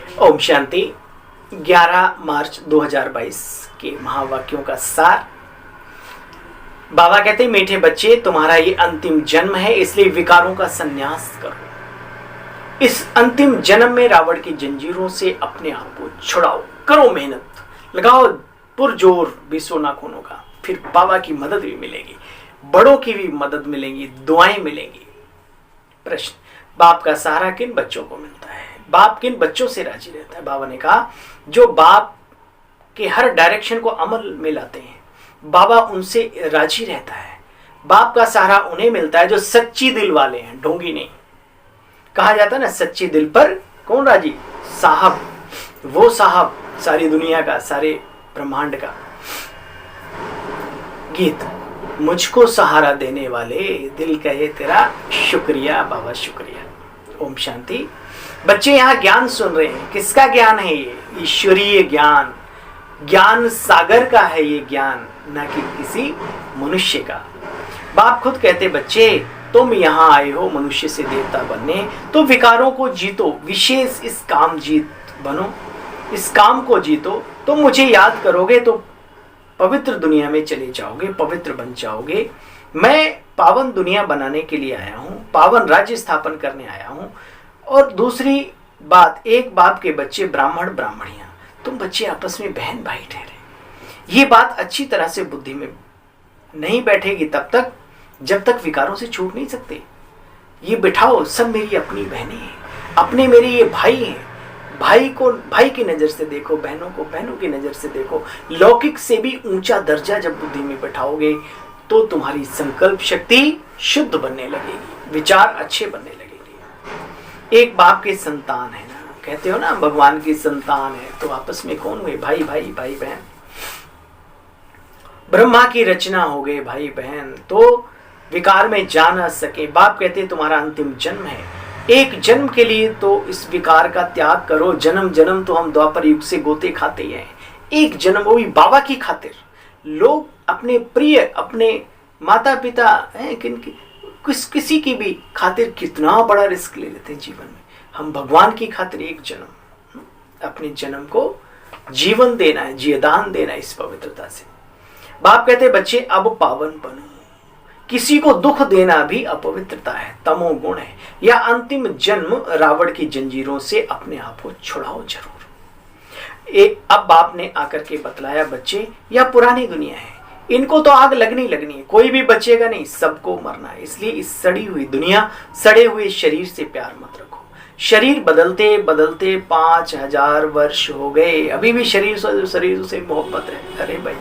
ओम शांति। 11 मार्च 2022 के महावाक्यों का सार। बाबा कहते हैं, मीठे बच्चे, तुम्हारा ये अंतिम जन्म है, इसलिए विकारों का संन्यास करो। इस अंतिम जन्म में रावण की जंजीरों से अपने आप को छुड़ाओ। करो मेहनत, लगाओ पुरजोर बीसों नाखूनों का, फिर बाबा की मदद भी मिलेगी, बड़ों की भी मदद मिलेगी, दुआएं मिलेंगी। प्रश्न, बाप का सहारा किन बच्चों को मिलता है? बाप किन बच्चों से राजी रहता है? बाबा ने कहा, जो बाप के हर डायरेक्शन को अमल में लाते हैं, बाबा उनसे राजी रहता है। बाप का सहारा उन्हें मिलता है जो सच्ची दिल वाले हैं, ढोंगी नहीं। कहा जाता है ना, सच्ची दिल पर कौन राजी? साहब, वो साहब सारी दुनिया का, सारे ब्रह्मांड का। गीत, मुझको सहारा देने वाले, दिल कहे तेरा शुक्रिया बाबा, शुक्रिया। ओम शांति। बच्चे यहाँ ज्ञान सुन रहे हैं, किसका ज्ञान है ये? ईश्वरीय ज्ञान, ज्ञान सागर का है ये ज्ञान, न कि किसी मनुष्य का। बाप खुद कहते, बच्चे तुम यहाँ आए हो मनुष्य से देवता बनने, तो विकारों को जीतो, विशेष इस काम जीत बनो, इस काम को जीतो। तुम मुझे याद करोगे तो पवित्र दुनिया में चले जाओगे, पवित्र बन जाओगे। मैं पावन दुनिया बनाने के लिए आया हूँ, पावन राज्य स्थापन करने आया हूँ। और दूसरी बात, एक बाप के बच्चे ब्राह्मण ब्राह्मणियां, तुम बच्चे आपस में बहन भाई ठहरे। ये बात अच्छी तरह से बुद्धि में नहीं बैठेगी तब तक जब तक विकारों से छूट नहीं सकते। ये बिठाओ, सब मेरी अपनी बहनें हैं, अपने मेरे ये भाई हैं। भाई को भाई की नज़र से देखो, बहनों को बहनों की नज़र से देखो। लौकिक से भी ऊंचा दर्जा जब बुद्धि में बैठाओगे तो तुम्हारी संकल्प शक्ति शुद्ध बनने लगेगी, विचार अच्छे बनने लगेंगे। एक बाप के संतान है ना, कहते हो ना भगवान की संतान है, तो आपस में कौन हुए? भाई भाई, भाई बहन। ब्रह्मा की रचना हो गए भाई बहन, तो विकार में जा ना सके। बाप कहते हैं, तुम्हारा अंतिम जन्म है, एक जन्म के लिए तो इस विकार का त्याग करो। जन्म जन्म तो हम द्वापर युग से गोते खाते हैं, एक जन्म वो भी बाबा की खातिर। लोग अपने प्रिय, अपने माता पिता हैं, किसी की भी खातिर कितना बड़ा रिस्क ले लेते हैं जीवन में। हम भगवान की खातिर एक जन्म, अपने जन्म को जीवन देना है, जीवदान देना है इस पवित्रता से। बाप कहते, बच्चे अब पावन बनो। किसी को दुख देना भी अपवित्रता है, तमोगुण है। या अंतिम जन्म रावण की जंजीरों से अपने आप को छुड़ाओ जरूर। अब बाप ने आकर के बतलाया, बच्चे यह पुरानी दुनिया है, इनको तो आग लगनी लगनी है, कोई भी बचेगा नहीं, सबको मरना है। इसलिए इस सड़ी हुई दुनिया, सड़े हुए शरीर से प्यार मत रखो। शरीर बदलते बदलते 5000 वर्ष हो गए, अभी भी शरीर से मोहब्बत है। अरे भाई,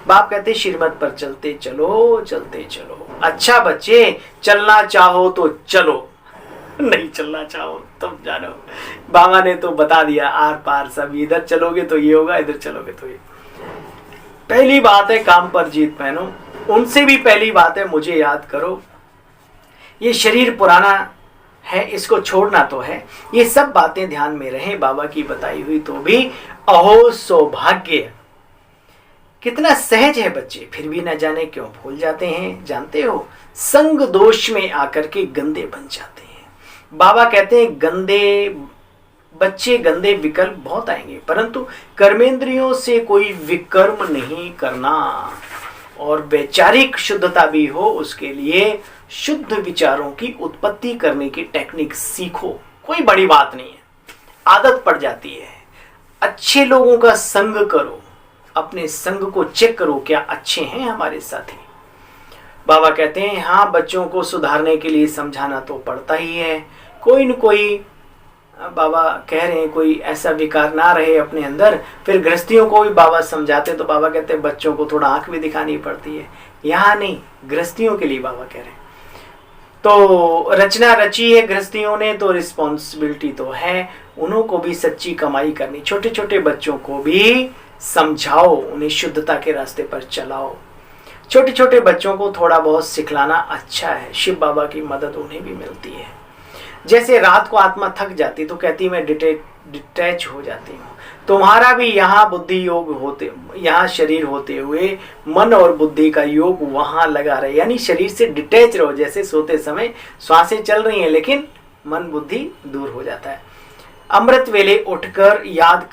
बाप कहते श्रीमत पर चलते चलो, चलते चलो। अच्छा बच्चे, चलना चाहो तो चलो, नहीं चलना चाहो तब जानो। बाबा ने तो बता दिया आर पार सब, इधर चलोगे तो ये होगा, इधर चलोगे तो ये। पहली बात है काम पर जीत पहनो। उनसे भी पहली बात है, मुझे याद करो। ये शरीर पुराना है, इसको छोड़ना तो है। ये सब बातें ध्यान में रहें, बाबा की बताई हुई तो भी। अहो सौभाग्य, कितना सहज है बच्चे, फिर भी न जाने क्यों भूल जाते हैं। जानते हो, संग दोष में आकर के गंदे बन जाते हैं। बाबा कहते हैं, गंदे बच्चे, गंदे विकल्प बहुत आएंगे, परंतु कर्मेंद्रियों से कोई विकर्म नहीं करना। और वैचारिक शुद्धता भी हो, उसके लिए शुद्ध विचारों की उत्पत्ति करने की टेक्निक सीखो। कोई बड़ी बात नहीं है, आदत पड़ जाती है। अच्छे लोगों का संग करो, अपने संग को चेक करो, क्या अच्छे हैं हमारे साथी। बाबा कहते हैं, हाँ बच्चों को सुधारने के लिए समझाना तो पड़ता ही है। कोई न कोई, बाबा कह रहे हैं, कोई ऐसा विकार ना रहे अपने अंदर। फिर गृहस्थियों को भी बाबा समझाते, तो बाबा कहते हैं बच्चों को थोड़ा आंख भी दिखानी पड़ती है। यहाँ नहीं, गृहस्थियों के लिए बाबा कह रहे हैं। तो रचना रची है गृहस्थियों ने, तो रिस्पॉन्सिबिलिटी तो है, उन्हों को भी सच्ची कमाई करनी। छोटे छोटे बच्चों को भी समझाओ, उन्हें शुद्धता के रास्ते पर चलाओ। छोटे छोटे बच्चों को थोड़ा बहुत सिखलाना अच्छा है, शिव बाबा की मदद उन्हें भी मिलती है। जैसे रात को आत्मा थक जाती तो कहती मैं डिटैच हो जाती हूँ। तुम्हारा भी यहाँ बुद्धि योग होते, यहाँ शरीर होते हुए मन और बुद्धि का योग वहाँ लगा रहे, यानी शरीर से डिटैच रहो। जैसे सोते समय श्वासें चल रही हैं लेकिन मन बुद्धि दूर हो जाता है। अमृत वेले उठकर याद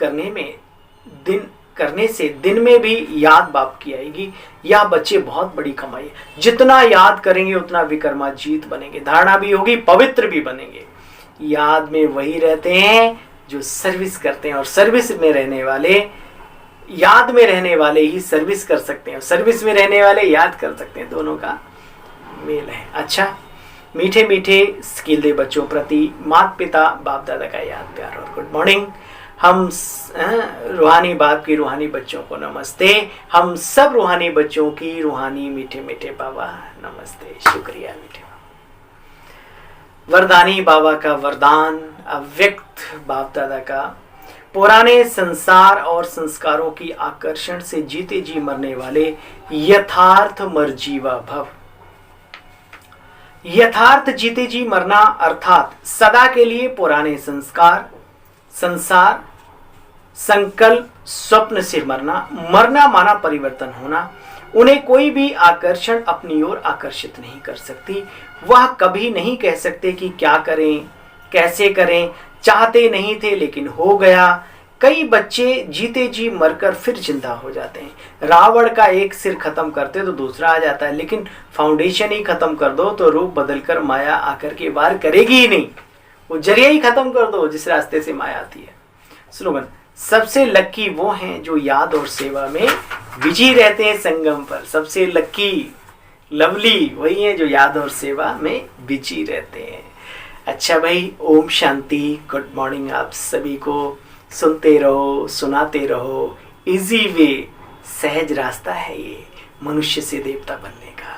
करने से दिन में भी याद बाप की आएगी। यह बच्चे बहुत बड़ी कमाई है। जितना याद करेंगे उतना विक्रमाजीत बनेंगे, धारणा भी होगी, पवित्र भी बनेंगे। याद में वही रहते हैं जो सर्विस करते हैं, और सर्विस में रहने वाले, याद में रहने वाले ही सर्विस कर सकते हैं, सर्विस में रहने वाले याद कर सकते हैं। दोनों का मेल है। अच्छा, मीठे मीठे स्किल दे बच्चों प्रति माता पिता बाप दादा का याद प्यार और गुड मॉर्निंग। हम रूहानी बाप की रूहानी बच्चों को नमस्ते। हम सब रूहानी बच्चों की रूहानी मीठे मीठे बाबा नमस्ते। शुक्रिया मीठे बाबा। वरदानी बाबा का वरदान, अव्यक्त बाप दादा का, पुराने संसार और संस्कारों की आकर्षण से जीते जी मरने वाले यथार्थ मरजीवा भव। यथार्थ जीते जी मरना अर्थात सदा के लिए पुराने संस्कार, संसार, संकल्प, स्वप्न से मरना। मरना माना परिवर्तन होना। उन्हें कोई भी आकर्षण अपनी ओर आकर्षित नहीं कर सकती। वह कभी नहीं कह सकते कि क्या करें, कैसे करें। चाहते नहीं थे लेकिन हो गया। कई बच्चे जीते जी मरकर फिर जिंदा हो जाते हैं। रावण का एक सिर खत्म करते तो दूसरा आ जाता है, लेकिन फाउंडेशन ही खत्म कर दो तो रूप बदलकर माया आकर के वार करेगी ही नहीं। वो जरिया ही खत्म कर दो जिस रास्ते से माया आती है। स्लोगन, सबसे लक्की वो हैं जो याद और सेवा में बिजी रहते हैं संगम पर। सबसे लक्की, लवली वही हैं जो याद और सेवा में बिजी रहते हैं। अच्छा भाई, ओम शांति, गुड मॉर्निंग आप सभी को। सुनते रहो, सुनाते रहो। इजी वे, सहज रास्ता है ये मनुष्य से देवता बनने का,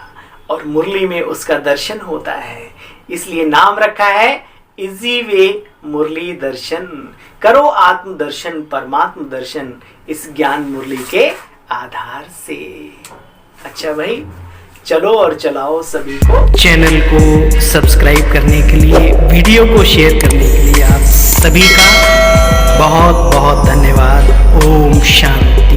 और मुरली में उसका दर्शन होता है, इसलिए नाम रखा है इजी वे मुरली दर्शन। करो आत्म दर्शन, परमात्म दर्शन इस ज्ञान मुरली के आधार से। अच्छा भाई, चलो और चलाओ सभी को। चैनल को सब्सक्राइब करने के लिए, वीडियो को शेयर करने के लिए आप सभी का बहुत बहुत धन्यवाद। ओम शांति।